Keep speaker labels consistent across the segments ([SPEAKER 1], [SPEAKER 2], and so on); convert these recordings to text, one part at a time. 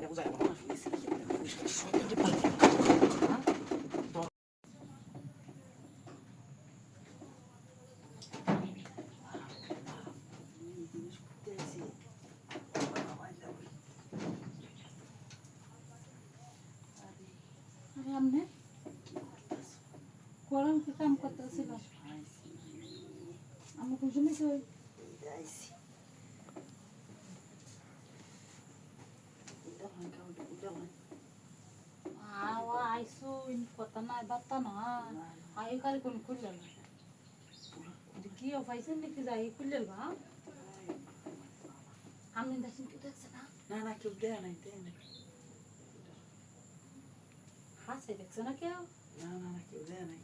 [SPEAKER 1] বুঝায় আমার সত্যি পারে
[SPEAKER 2] हमने कोरम के काम करते थे बस हम कुछ नहीं सोए आवा आइसो इन पता ना बता ना आई काल कोन खुलल देखिए पैसे लेके जाए खुलल बा हमने दर्शन के देख सना
[SPEAKER 1] না কেউ দেয় নাই দেয় নাই
[SPEAKER 2] हां से देख सना क्या
[SPEAKER 1] না কেউ দেয় নাই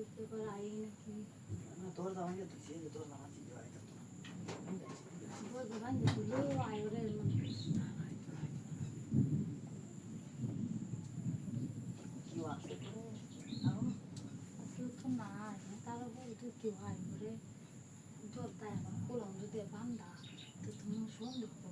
[SPEAKER 2] के पर आई ना कि
[SPEAKER 1] না তোর দাম দিয়ে তুই যে তোর নাম আছে ভাই তো
[SPEAKER 2] वो जवान दे लो आयो रे मन
[SPEAKER 1] কি আছে
[SPEAKER 2] आओ तो ना तारा बोल तो क्यों आयो रे तो ताया को लो दे बांधा तो तुम सोन देखो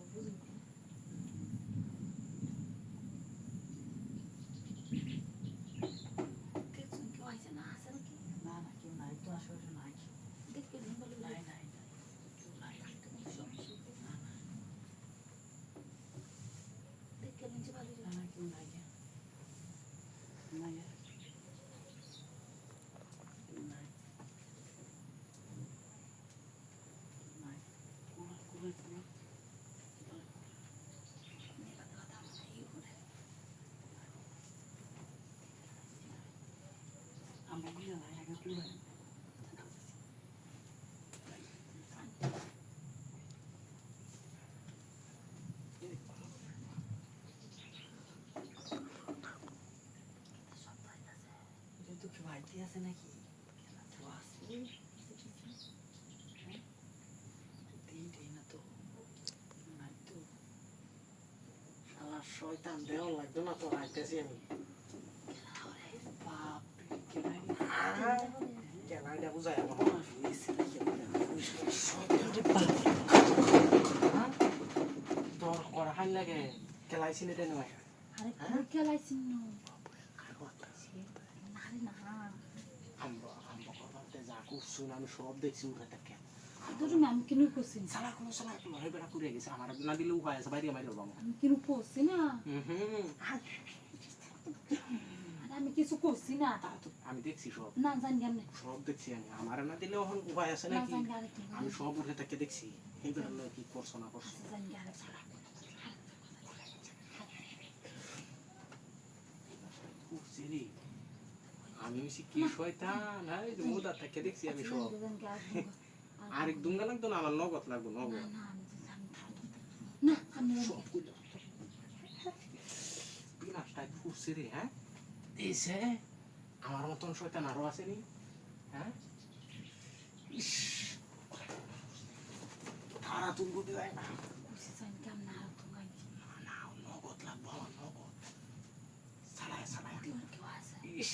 [SPEAKER 2] बुझ
[SPEAKER 1] আছে নাকি কেউ আছে দিই না তো নাই তো শালা শয়তান দেহ লাগবে না তো আইতেছি আমি বাপ কেনাইটা বুঝায় আমার তোর করা খাই লাগে কেলাইছি না দেন ভাই
[SPEAKER 2] अरे कोई क्या लाइसिन नो नारे ना
[SPEAKER 1] আমরা করতে যা করছুন আমি সব দেখছি উঠে থাকে
[SPEAKER 2] तो जो नाम किनु कोसिन
[SPEAKER 1] সালা কোন সালা লড়াই বেড়া করে গেছে আমার না দিলে উপায় আছে বাইরে মাইরে বাবা
[SPEAKER 2] किनु कोसिना
[SPEAKER 1] হুম
[SPEAKER 2] अरे আমি কিছু করছি না
[SPEAKER 1] আমি দেখছি সব
[SPEAKER 2] না জানি কেমনে
[SPEAKER 1] সব দেখছি আমি আমার না দিলে এখন উপায় আছে
[SPEAKER 2] না
[SPEAKER 1] নাকি
[SPEAKER 2] জানি আরে
[SPEAKER 1] আমি সব উঠে থেকে দেখছি এইবার কি করছো না করছো
[SPEAKER 2] জানি আরে
[SPEAKER 1] সিরি আমি হইছি কি শয়তান এই যে মুদা থেকে দেখছি আমি সব আরেক দুঙ্গা লাগতো না আমার নগদ লাগতো নগদ
[SPEAKER 2] না আমি
[SPEAKER 1] সব কইলো বিনাশটাই ফুসছে রে হ্যাঁ এইসে আমার মতন শয়তান আরো আসেনি হ্যাঁ ইস তারা তুলবো দেয় না
[SPEAKER 2] কোসি জানি কেমন আর তো গাই
[SPEAKER 1] না নগদ লাগবো নগদ সালায় সালায়
[SPEAKER 2] কি আছে
[SPEAKER 1] ইস